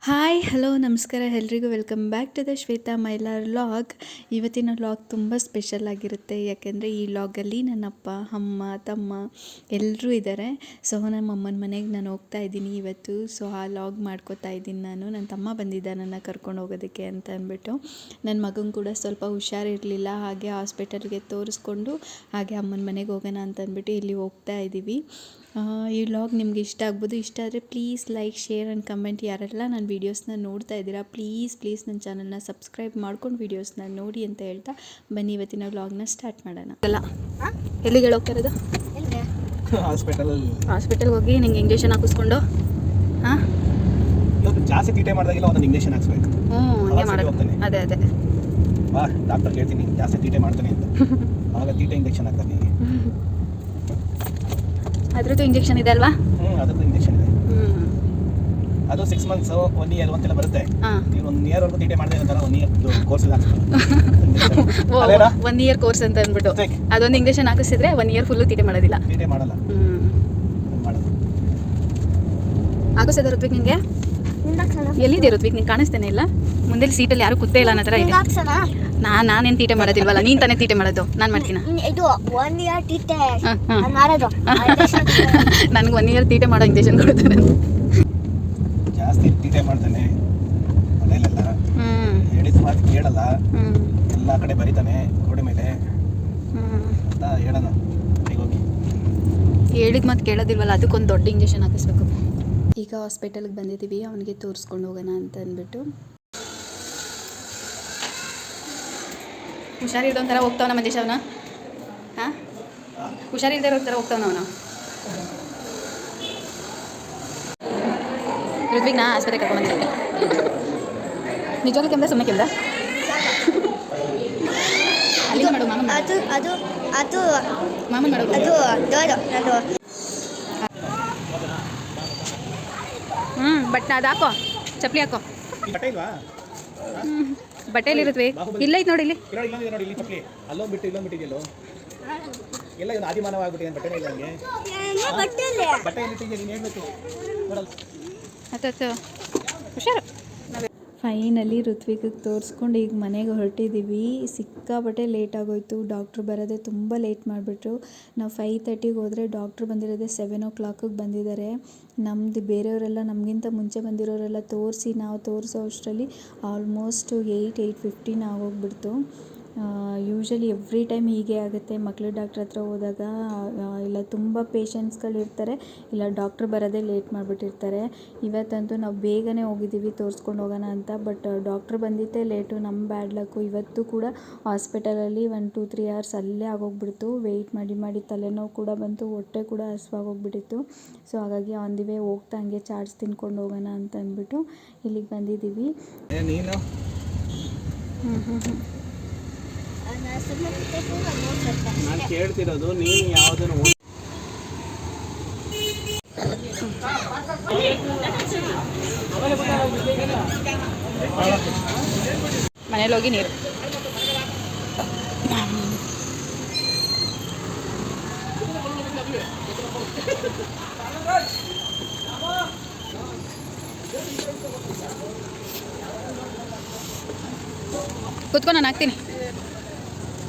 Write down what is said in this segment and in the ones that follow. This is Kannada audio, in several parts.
ಹಾಯ್ ಹಲೋ ನಮಸ್ಕಾರ ಎಲ್ರಿಗೂ welcome back to the Shweta Mailar vlog. ಇವತ್ತಿನ ವ್ಲಾಗ್ ತುಂಬ ಸ್ಪೆಷಲ್ ಆಗಿರುತ್ತೆ. ಯಾಕೆಂದರೆ ಈ ವ್ಲಾಗಲ್ಲಿ ನನ್ನ ಅಪ್ಪ ಅಮ್ಮ ತಮ್ಮ ಎಲ್ಲರೂ ಇದ್ದಾರೆ. ಸೊ ನಮ್ಮ ಅಮ್ಮನ ಮನೆಗೆ ನಾನು ಹೋಗ್ತಾ ಇದ್ದೀನಿ ಇವತ್ತು. ಸೊ ಆ ವ್ಲಾಗ್ ಮಾಡ್ಕೋತಾ ಇದ್ದೀನಿ ನಾನು. ನನ್ನ ತಮ್ಮ ಬಂದಿದ್ದ ನನ್ನ ಕರ್ಕೊಂಡು ಹೋಗೋದಕ್ಕೆ ಅಂತ ಅಂದ್ಬಿಟ್ಟು. ನನ್ನ ಮಗನ ಕೂಡ ಸ್ವಲ್ಪ ಹುಷಾರಿರಲಿಲ್ಲ, ಹಾಗೆ ಹಾಸ್ಪಿಟಲ್ಗೆ ತೋರಿಸ್ಕೊಂಡು ಹಾಗೆ ಅಮ್ಮನ ಮನೆಗೆ ಹೋಗೋಣ ಅಂತ ಅಂದ್ಬಿಟ್ಟು ಇಲ್ಲಿ ಹೋಗ್ತಾ ಇದ್ದೀವಿ. ಈ ವ್ಲಾಗ್ ನಿಮ್ಗೆ ಇಷ್ಟ ಆಗ್ಬೋದು. ಇಷ್ಟ ಆದರೆ please like, share and comment. ಯಾರೆಲ್ಲ ನನ್ನ ವೀಡಿಯೋಸ್ನ ನೋಡ್ತಾ ಇದ್ದೀರಾ ಪ್ಲೀಸ್ ನನ್ನ ಚಾನಲ್ನ ಸಬ್ಸ್ಕ್ರೈಬ್ ಮಾಡ್ಕೊಂಡು ವೀಡಿಯೋಸ್ನ ನೋಡಿ ಅಂತ ಹೇಳ್ತಾ ಬನ್ನಿ ಇವತ್ತಿನ ವ್ಲಾಗ್ನ ಸ್ಟಾರ್ಟ್ ಮಾಡೋಣ. ಅಲ್ಲ ಎಲ್ಲಿಗೆ ಹೋಗ್ತಾ ಇರೋದು? ಹಾಸ್ಪಿಟಲ್ಗೆ ಹೋಗಿ ನಿಂಗೆ ಇಂಜೆಕ್ಷನ್ ಹಾಕಿಸ್ಕೊಂಡು ಜಾಸ್ತಿ ತೀಟೆ ಮಾಡಿದಾಗೆಲ್ಲ ಒಂದು ಇಂಜೆಕ್ಷನ್ ಹಾಕ್ಸ್ಬೇಕು. ಹಂಗೆ ಮಾಡೋದು. ಅದೇ ಬಾ ಡಾಕ್ಟರ್ ಹೇಳ್ತೀನಿ ಜಾಸ್ತಿ ತೀಟೆ ಮಾಡ್ತಾನೆ ಅಂತ, ಆವಾಗ ತೀಟೆ ಇಂಜೆಕ್ಷನ್ ಹಾಕ್ತಾನೆ. ಅದ್ರದ್ದು ಇಂಜೆಕ್ಷನ್ ಇದೆ ಅಲ್ವಾ? ಅದ್ರದ್ದು ಇಂಜೆಕ್ಷನ್ ಇದೆ. ಅದು 6 months 1 year ಅಂತೆಲ್ಲ ಬರುತ್ತೆ. ನೀವು 1 year ವರೆಗೂ ತೀಟೆ ಮಾಡದೇ ಇರೋ 1 year ಕೋರ್ಸ್ ಹಾಕ್ಸ್ಬೇಕು. 1 year ಕೋರ್ಸ್ ಅಂತ ಅಂದ್ಬಿಟ್ಟು ಅದೊಂದು ಇಂಜೆಕ್ಷನ್ ಹಾಕಿಸಿದ್ರೆ 1 year ಫುಲ್ಲು ತೀಟೆ ಮಾಡೋದಿಲ್ಲ. ತೀಟೆ ಮಾಡಲ್ಲ. ಮಾಡೋದು ಹಾಕಿಸೋದು ಋತ್ವಿಕ್ ನಿಂಗೆ ಎಲ್ಲಿದೆ ಋತ್ವಿಕ್? ನಿಂಗೆ ಕಾಣಿಸ್ತೇನೆ ಇಲ್ಲ, ಮುಂದೆ ಸೀಟಲ್ಲಿ ಯಾರು ಕೂತೇ ಇಲ್ಲ ಅನ್ನೋ ಥರ ಇದೆ. ನಾನೇನು ತೀಟೆ ಮಾಡೋದಿಲ್ವಲ್ಲ, ನೀನು ತಾನೇ ತೀಟೆ ಮಾಡೋದು. ನಾನು ಮಾಡ್ತೀನಿ. ನನಗೆ 1 year ತೀಟೆ ಮಾಡೋ ಇಂಜೆಕ್ಷನ್ ಕೊಡ್ತಾರೆ. ಜಾಸ್ತಿ ತೀಟೆ ಮಾಡ್ತಾನೆ ಮನೆಯಲ್ಲೆಲ್ಲ, ಹೇಳಿದ ಮಾತು ಕೇಳಲ್ಲ, ಎಲ್ಲ ಕಡೆ ಬರೀತಾನೆ ಗೋಡೆ ಮೇಲೆ ಅಂತ ಹೇಳೋಣ. ಹೋಗಿ ಹೇಳಿದ ಮಾತು ಕೇಳೋದಿಲ್ವಲ್ಲ, ಅದಕ್ಕೊಂದು ದೊಡ್ಡ ಇಂಜೆಕ್ಷನ್ ಹಾಕಿಸ್ಬೇಕು. ಈಗ ಹಾಸ್ಪಿಟಲ್ಗೆ ಬಂದಿದ್ದೀವಿ, ಅವನಿಗೆ ತೋರಿಸ್ಕೊಂಡು ಹೋಗೋಣ ಅಂತ ಅಂದ್ಬಿಟ್ಟು. ಹುಷಾರಿಲ್ದ ಒಂಥರ ಹೋಗ್ತಾವನ ಮಂಜೇಶ್ ಅವನ. ಹಾಂ, ಹುಷಾರಿಲ್ದೇ ಇರೋ ಥರ ಹೋಗ್ತಾವನ ಅವನು. ಋತ್ವಿಗ್ನ ಆಸ್ಪತ್ರೆಗೆ ಕರ್ಕೊಂಡು ಬಂದಿದ್ದೀನಿ. ನಿಜವಾಗ್ಲೂ ಕೆಮ್ದ ಸುಮ್ಮನೆ ಕೆಮ್ದ? ಅಲ್ಲಿ ಮಾಡು ಮಾಮನ್ ಅದು ಮಾಮನ್ ಮಾಡು. ಬಟ್ ಅದು ಹಾಕೋ, ಚಪ್ಪಲಿ ಹಾಕೋ. ಬಟ್ಟೆಯಲ್ಲಿ ಇರುತ್ತವೆ. ಇಲ್ಲ ಐತೆ ನೋಡಿ ಇಲ್ಲಿ. ನೋಡಿ ಇಲ್ಲಿ ಚಪ್ಪಲಿ ಅಲ್ಲೊಂದು ಬಿಟ್ಟು ಇಲ್ಲೊಂದು ಬಿಟ್ಟಿದೆಯಲ್ಲೋ. ಎಲ್ಲ ಇದು ಆದಿಮಾನವ ಆಗ್ಬಿಟ್ಟಿದೆ. ಬಟ್ಟೆನೇ ಇಲ್ಲ ನನಗೆ. ಬಟ್ಟೆ ಎಲ್ಲಿಟ್ಟಿದ್ಯಾ ನೀನು ಹೇಳ್ಬೇಕು. ನೋಡಲ್ಲ ಹುಷಾರು. ಫೈನಲಿ ಋತ್ವಿಕಿಗೆ ತೋರಿಸ್ಕೊಂಡು ಈಗ ಮನೆಗೆ ಹೊರಟಿದ್ದೀವಿ. ಸಿಕ್ಕಾಬಟ್ಟೆ ಲೇಟ್ ಆಗೋಯ್ತು. ಡಾಕ್ಟ್ರು ಬರೋದೇ ತುಂಬ ಲೇಟ್ ಮಾಡಿಬಿಟ್ರು. ನಾವು 5:30ಗೆ ಹೋದರೆ ಡಾಕ್ಟ್ರು ಬಂದಿರೋದೇ 7 o'clock ಬಂದಿದ್ದಾರೆ. ನಮ್ಮದು ಬೇರೆಯವರೆಲ್ಲ ನಮಗಿಂತ ಮುಂಚೆ ಬಂದಿರೋರೆಲ್ಲ ತೋರಿಸಿ ನಾವು ತೋರಿಸೋ ಅಷ್ಟರಲ್ಲಿ ಆಲ್ಮೋಸ್ಟ್ 8:15 ಆಗೋಗ್ಬಿಡ್ತು. ಯೂಶ್ವಲಿ ಎವ್ರಿ ಟೈಮ್ ಹೀಗೆ ಆಗುತ್ತೆ. ಮಕ್ಕಳ ಡಾಕ್ಟ್ರ್ ಹತ್ರ ಹೋದಾಗ ಇಲ್ಲ ತುಂಬ ಪೇಷಂಟ್ಸ್ಗಳಿರ್ತಾರೆ, ಇಲ್ಲ ಡಾಕ್ಟ್ರ್ ಬರೋದೇ ಲೇಟ್ ಮಾಡಿಬಿಟ್ಟಿರ್ತಾರೆ. ಇವತ್ತಂತೂ ನಾವು ಬೇಗನೆ ಹೋಗಿದ್ದೀವಿ ತೋರಿಸ್ಕೊಂಡು ಹೋಗೋಣ ಅಂತ. ಬಟ್ ಡಾಕ್ಟ್ರ್ ಬಂದಿದ್ದೇ ಲೇಟು, ನಮ್ಮ ಬ್ಯಾಡ್ ಲಕ್ಕು. ಇವತ್ತು ಕೂಡ ಹಾಸ್ಪಿಟಲಲ್ಲಿ 1-2-3 hours ಅಲ್ಲೇ ಆಗೋಗ್ಬಿಡ್ತು. ವೆಯ್ಟ್ ಮಾಡಿ ತಲೆನೋವು ಕೂಡ ಬಂತು, ಹೊಟ್ಟೆ ಕೂಡ ಹಸಿವಾಗೋಗ್ಬಿಟ್ಟಿತ್ತು. ಸೊ ಹಾಗಾಗಿ ಆನ್ ದಿ ವೇ ಹೋಗ್ತಾ ಹಂಗೆ ಚಾಟ್ಸ್ ತಿನ್ಕೊಂಡು ಹೋಗೋಣ ಅಂತ ಅಂದ್ಬಿಟ್ಟು ಇಲ್ಲಿಗೆ ಬಂದಿದ್ದೀವಿ. ನಾನು ಕೇಳ್ತಿರೋದು ನೀನು ಯಾವುದನ್ನು ಮನೇಲಿ ಹೋಗಿ ನೀರು. ಕೂತ್ಕೊಂಡು ನಾನು ಹಾಕ್ತೀನಿ.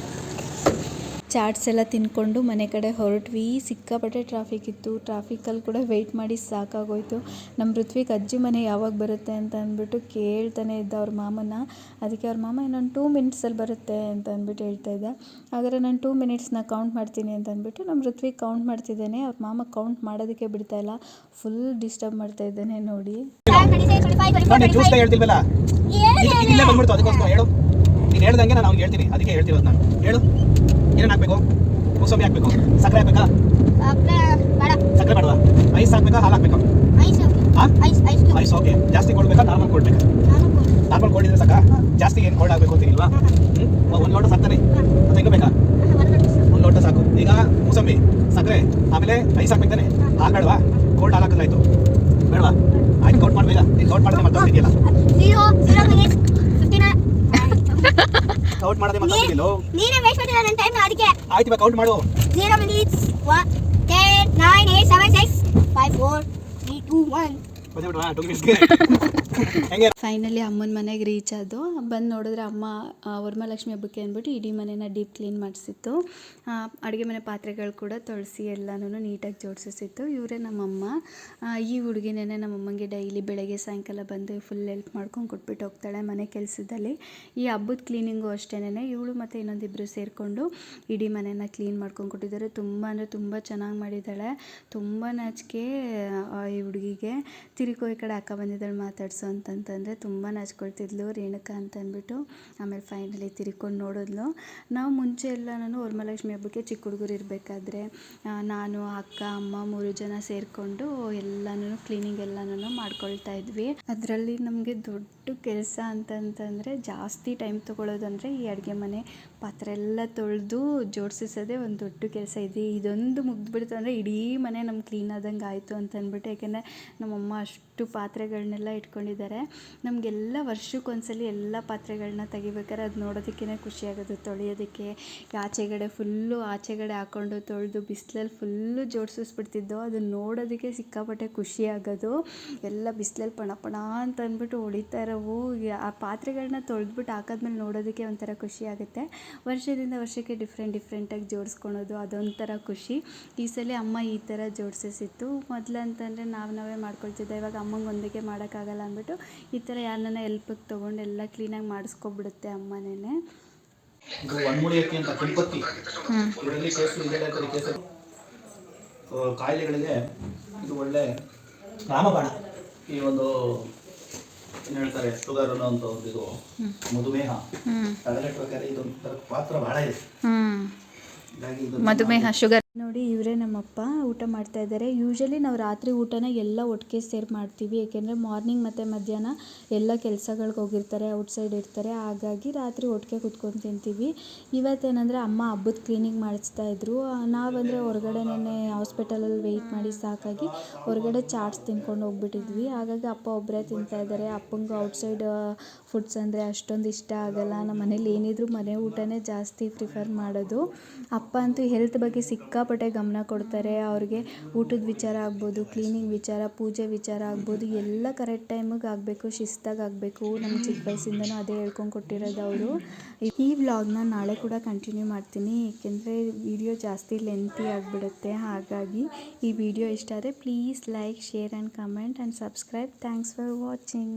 ಚಾಟ್ಸ್ ಎಲ್ಲ ತಿನ್ಕೊಂಡು ಮನೆ ಕಡೆ ಹೊರಟ್ವಿ. ಸಿಕ್ಕಾಪಟ್ಟೆ ಟ್ರಾಫಿಕ್ ಇತ್ತು. ಟ್ರಾಫಿಕಲ್ಲಿ ಕೂಡ ವೆಯ್ಟ್ ಮಾಡಿ ಸಾಕಾಗೋಯ್ತು. ನಮ್ಮ ಋತ್ವಿಕ್ ಅಜ್ಜಿ ಮನೆ ಯಾವಾಗ ಬರುತ್ತೆ ಅಂತ ಅಂದ್ಬಿಟ್ಟು ಕೇಳ್ತಾನೆ ಇದ್ದ ಅವ್ರ ಮಾಮನ. ಅದಕ್ಕೆ ಅವ್ರ ಮಾಮ ಇನ್ನೊಂದು 2 minutesಲ್ಲಿ ಬರುತ್ತೆ ಅಂತ ಅಂದ್ಬಿಟ್ಟು ಹೇಳ್ತಾ ಇದ್ದ. ಹಾಗಾದರೆ ನಾನು 2 minutesನ ಕೌಂಟ್ ಮಾಡ್ತೀನಿ ಅಂತ ಅಂದ್ಬಿಟ್ಟು ನಮ್ಮ ಋತ್ವಿಕ್ ಕೌಂಟ್ ಮಾಡ್ತಿದ್ದಾನೆ. ಅವ್ರ ಮಾಮ ಕೌಂಟ್ ಮಾಡೋದಕ್ಕೆ ಬಿಡ್ತಾಯಿಲ್ಲ, ಫುಲ್ ಡಿಸ್ಟರ್ಬ್ ಮಾಡ್ತಾ ಇದ್ದಾನೆ ನೋಡಿ. ನೀನು ಹೇಳ್ದಂಗೆ ನಾನು ಅವ್ನಿಗೆ ಹೇಳ್ತೀನಿ, ಅದಕ್ಕೆ ಹೇಳ್ತಿರೋದು ನಾನು. ಹೇಳು, ಏನೇನು ಹಾಕಬೇಕು? ಮೂಸಂಬಿ ಹಾಕಬೇಕು, ಸಕ್ಕರೆ ಹಾಕಬೇಕಾ? ಸಕ್ಕರೆ ಬೇಡವಾ? ಐಸ್ ಹಾಕಬೇಕಾ, ಹಾಲು ಹಾಕಬೇಕಾ? ಐಸ್. ಓಕೆ. ಜಾಸ್ತಿ ಕೊಡ್ಬೇಕಾ, ನಾರ್ಮಲ್ ಕೊಡ್ಬೇಕಾ? ನಾರ್ಮಲ್ ಕೊಡಿದ್ರೆ ಸಾಕಾ? ಜಾಸ್ತಿ ಏನು ಕೋಲ್ಡ್ ಆಗಬೇಕು ಅಂತೀನಿಲ್ವಾ? 1 ಲೋಟ ಸಾಕ್ತಾನೆ, ಅದು ಹೆಂಗೆ ಬೇಕಾ? 1 ಲೋಟ ಸಾಕು. ಈಗ ಮೂಸಂಬಿ, ಸಕ್ಕರೆ, ಆಮೇಲೆ ಐಸ್ ಹಾಕ್ಬೇಕಾನೆ. ಹಾಲು ಬೇಡವಾ? ಕೋಲ್ಡ್ ಹಾಲು ಹಾಕಿದ್ರೆ ಆಯಿತು, ಬೇಡವಾ? ಆಯ್ತು, ಕೌಂಟ್ ಮಾಡಬೇಕಾ? ನೀನು ಕೌಂಟ್ ಮಾಡಿದ್ರೆ ಮತ್ತೆ ಹೋಗ್ತಿದ್ಯಲ್ಲ. ಕೌಂಟ್ ಮಾಡದೆ ಮಾತಾಡ್ತಿದ್ದಿಲ್ಲ ನೀನೇ. ವೇಸ್ಟ್ ಮಾಡ್ತಿಲ್ಲ ನನ್ನ ಟೈಮ್. ಅದಕ್ಕೆ ಆಯ್ತು, ಇವಾಗ ಕೌಂಟ್ ಮಾಡು. 0 minutes 1 10 9 8 7 6 5 4 3 2 1 ಬಂದ್ಬಿಡ್ವಾ 2 minutesಗೆ. ಹೆಂಗೆ ಫೈನಲಿ ಅಮ್ಮನ ಮನೆಗೆ ರೀಚ್ ಆದವು. ಬಂದು ನೋಡಿದ್ರೆ ಅಮ್ಮ ವರಮಹಾಲಕ್ಷ್ಮಿ ಹಬ್ಬಕ್ಕೆ ಅಂದ್ಬಿಟ್ಟು ಇಡೀ ಮನೇನ ಡೀಪ್ ಕ್ಲೀನ್ ಮಾಡಿಸಿತ್ತು. ಅಡುಗೆ ಮನೆ ಪಾತ್ರೆಗಳು ಕೂಡ ತೊಳೆಸಿ ಎಲ್ಲನೂ ನೀಟಾಗಿ ಜೋಡಿಸಿತ್ತು. ಇವರೇ ನಮ್ಮಮ್ಮ. ಈ ಹುಡುಗಿನೇ ನಮ್ಮಮ್ಮಂಗೆ ಡೈಲಿ ಬೆಳಗ್ಗೆ ಸಾಯಂಕಾಲ ಬಂದು ಫುಲ್ ಹೆಲ್ಪ್ ಮಾಡ್ಕೊಂಡು ಕೊಟ್ಬಿಟ್ಟು ಹೋಗ್ತಾಳೆ ಮನೆ ಕೆಲಸದಲ್ಲಿ. ಈ ಹಬ್ಬದ ಕ್ಲೀನಿಂಗು ಅಷ್ಟೇನೆ ಇವಳು ಮತ್ತು ಇನ್ನೊಂದಿಬ್ಬರು ಸೇರಿಕೊಂಡು ಇಡೀ ಮನೆನ ಕ್ಲೀನ್ ಮಾಡ್ಕೊಂಡು ಕೊಟ್ಟಿದ್ದಾರೆ. ತುಂಬ ಅಂದರೆ ತುಂಬ ಚೆನ್ನಾಗಿ ಮಾಡಿದ್ದಾಳೆ. ತುಂಬ ನಾಚಿಕೆ ಈ ಹುಡುಗಿಗೆ. ತಿರುಕೋ ಈ ಕಡೆ ಅಕ್ಕ ಬಂದಿದ್ದಾಳೆ ಮಾತಾಡ್ಸು ಅಂತಂತಂದರೆ ತುಂಬ ನಾಚ್ಕೊಳ್ತಿದ್ಲು ರೇಣುಕಾ ಅಂತ ಅಂದ್ಬಿಟ್ಟು. ಆಮೇಲೆ ಫೈನಲಿ ತಿರ್ಕೊಂಡು ನೋಡಿದ್ಲು. ನಾವು ಮುಂಚೆ ಎಲ್ಲನೂ ವರಮಹಾಲಕ್ಷ್ಮಿ ಹಬ್ಬಕ್ಕೆ ಚಿಕ್ಕ ಹುಡುಗರು ಇರಬೇಕಾದ್ರೆ ನಾನು ಅಕ್ಕ ಅಮ್ಮ 3 ಜನ ಸೇರಿಕೊಂಡು ಎಲ್ಲನೂ ಕ್ಲೀನಿಂಗ್ ಎಲ್ಲನೂ ಮಾಡ್ಕೊಳ್ತಾ ಇದ್ವಿ. ಅದರಲ್ಲಿ ನಮಗೆ ದೊಡ್ಡ ಕೆಲಸ ಅಂತಂತಂದರೆ ಜಾಸ್ತಿ ಟೈಮ್ ತೊಗೊಳ್ಳೋದಂದರೆ ಈ ಅಡುಗೆ ಮನೆ ಪಾತ್ರೆ ಎಲ್ಲ ತೊಳೆದು ಜೋಡಿಸೋದೇ ಒಂದು ದೊಡ್ಡ ಕೆಲಸ ಇದೆ. ಇದೊಂದು ಮುಗಿದ್ಬಿಡ್ತು ಅಂದರೆ ಇಡೀ ಮನೆ ನಮ್ಗೆ ಕ್ಲೀನ್ ಆದಂಗೆ ಆಯಿತು ಅಂತ ಅಂದ್ಬಿಟ್ಟು. ಯಾಕೆಂದರೆ ನಮ್ಮಮ್ಮ ಅಷ್ಟು ಪಾತ್ರೆಗಳನ್ನೆಲ್ಲ ಇಟ್ಕೊಂಡಿದ್ದಾರೆ. ನಮಗೆಲ್ಲ ವರ್ಷಕ್ಕೊಂದ್ಸಲಿ ಎಲ್ಲ ಪಾತ್ರೆಗಳನ್ನ ತೆಗಿಬೇಕಾದ್ರೆ ಅದು ನೋಡೋದಕ್ಕೇ ಖುಷಿಯಾಗೋದು. ತೊಳೆಯೋದಕ್ಕೆ ಆಚೆಗಡೆ ಹಾಕ್ಕೊಂಡು ತೊಳೆದು ಬಿಸಿಲಲ್ಲಿ ಫುಲ್ಲು ಜೋಡಿಸಿಸ್ಬಿಡ್ತಿದ್ದೋ. ಅದನ್ನು ನೋಡೋದಕ್ಕೆ ಸಿಕ್ಕಾಪಟ್ಟೆ ಖುಷಿಯಾಗೋದು. ಎಲ್ಲ ಬಿಸಿಲಲ್ಲಿ ಪಣ ಅಂತ ಅಂದ್ಬಿಟ್ಟು ಹೊಡಿತಾ ಇರೋವು. ಆ ಪಾತ್ರೆಗಳನ್ನ ತೊಳೆದ್ಬಿಟ್ಟು ಹಾಕಿದ್ಮೇಲೆ ನೋಡೋದಕ್ಕೆ ಒಂಥರ ಖುಷಿ ಆಗುತ್ತೆ. ವರ್ಷದಿಂದ ವರ್ಷಕ್ಕೆ ಡಿಫ್ರೆಂಟಾಗಿ ಜೋಡಿಸ್ಕೊಳೋದು ಅದೊಂಥರ ಖುಷಿ. ಈ ಸಲ ಅಮ್ಮ ಈ ಥರ ಜೋಡಿಸಿತ್ತು. ಮೊದಲಂತಂದರೆ ನಾವೇ ಮಾಡ್ಕೊಳ್ತಿದ್ದೆ. ಇವಾಗ ಅಮ್ಮಂಗೆ ಒಂದಕ್ಕೆ ಮಾಡೋಕ್ಕಾಗಲ್ಲ ಅಂದ್ಬಿಟ್ಟು ಈ ಥರ ಯಾರನ್ನ ಹೆಲ್ಪಿಗೆ ತೊಗೊಂಡು ಎಲ್ಲ ಕ್ಲೀನಾಗಿ ಮಾಡಿಸ್ಕೊಬಿಡುತ್ತೆ ಅಮ್ಮನೇ. ಇದು ಒಣಮುಳಿ ಅಕ್ಕಿ ಅಂತ ಕೆಂಪಕ್ಕಿ. ಇದರಲ್ಲಿ ಕೇಸರಿ ಕಾಯಿಲೆಗಳಿಗೆ ಇದು ಒಳ್ಳೆ ರಾಮಬಾಣ. ಈ ಒಂದು ಏನು ಹೇಳ್ತಾರೆ ಶುಗರ್ ಅನ್ನೋಂಥ ಒಂದು ಇದು ಮಧುಮೇಹ ತಡೆಗಟ್ಟಬೇಕಾದ್ರೆ ಇದೊಂಥರ ಪಾತ್ರ ಭಾಳ ಇದೆ. ಮಧುಮೇಹ ಶುಗರ್ ನೋಡಿ. ಇವರೇ ನಮ್ಮಪ್ಪ ಊಟ ಮಾಡ್ತಾ ಇದ್ದಾರೆ. ಯೂಶಲಿ ನಾವು ರಾತ್ರಿ ಊಟನ ಎಲ್ಲ ಒಟ್ಟಿಗೆ ಸೇರಿ ಮಾಡ್ತೀವಿ. ಏಕೆಂದರೆ ಮಾರ್ನಿಂಗ್ ಮತ್ತು ಮಧ್ಯಾಹ್ನ ಎಲ್ಲ ಕೆಲಸಗಳಿಗೆ ಹೋಗಿರ್ತಾರೆ, ಔಟ್ಸೈಡ್ ಇರ್ತಾರೆ. ಹಾಗಾಗಿ ರಾತ್ರಿ ಒಟ್ಟಿಗೆ ಕುತ್ಕೊಂಡು ತಿಂತೀವಿ. ಇವತ್ತೇನೆಂದರೆ ಅಮ್ಮ ಹಬ್ಬದ ಕ್ಲೀನಿಂಗ್ ಮಾಡಿಸ್ತಾ ಇದ್ರು. ನಾವಂದರೆ ಹೊರಗಡೆನೇ ಹಾಸ್ಪಿಟಲಲ್ಲಿ ವೆಯ್ಟ್ ಮಾಡಿ ಸಾಕಾಗಿ ಹೊರಗಡೆ ಚಾಟ್ಸ್ ತಿನ್ಕೊಂಡು ಹೋಗ್ಬಿಟ್ಟಿದ್ವಿ. ಹಾಗಾಗಿ ಅಪ್ಪ ಒಬ್ಬರೇ ತಿಂತಾಯಿದ್ದಾರೆ. ಅಪ್ಪಂಗೆ ಔಟ್ಸೈಡ್ ಫುಡ್ಸ್ ಅಂದರೆ ಅಷ್ಟೊಂದು ಇಷ್ಟ ಆಗಲ್ಲ. ನಮ್ಮ ಮನೇಲಿ ಏನಿದ್ರು ಮನೆ ಊಟನೇ ಜಾಸ್ತಿ ಪ್ರಿಫರ್ ಮಾಡೋದು. ಅಪ್ಪ ಅಂತೂ ಹೆಲ್ತ್ ಬಗ್ಗೆ ಸಿಕ್ಕಾಪಟ್ಟೆ ಗಮನ ಕೊಡ್ತಾರೆ. ಅವ್ರಿಗೆ ಊಟದ ವಿಚಾರ ಆಗ್ಬೋದು, ಕ್ಲೀನಿಂಗ್ ವಿಚಾರ, ಪೂಜೆ ವಿಚಾರ ಆಗ್ಬೋದು, ಎಲ್ಲ ಕರೆಕ್ಟ್ ಟೈಮಿಗೆ ಆಗಬೇಕು, ಶಿಸ್ತಾಗಿ ಆಗಬೇಕು. ನಮ್ಮ ಚಿಕ್ಕ ವಯಸ್ಸಿಂದನೂ ಅದೇ ಹೇಳ್ಕೊಂಡು ಕೊಟ್ಟಿರೋದು ಅವರು. ಈ ವ್ಲಾಗ್ನ ನಾಳೆ ಕೂಡ ಕಂಟಿನ್ಯೂ ಮಾಡ್ತೀನಿ. ಏಕೆಂದರೆ ವಿಡಿಯೋ ಜಾಸ್ತಿ ಲೆಂತಿ ಆಗಿಬಿಡುತ್ತೆ. ಹಾಗಾಗಿ ಈ ವಿಡಿಯೋ ಇಷ್ಟ ಆದರೆ please like, share and comment and subscribe. Thanks for watching.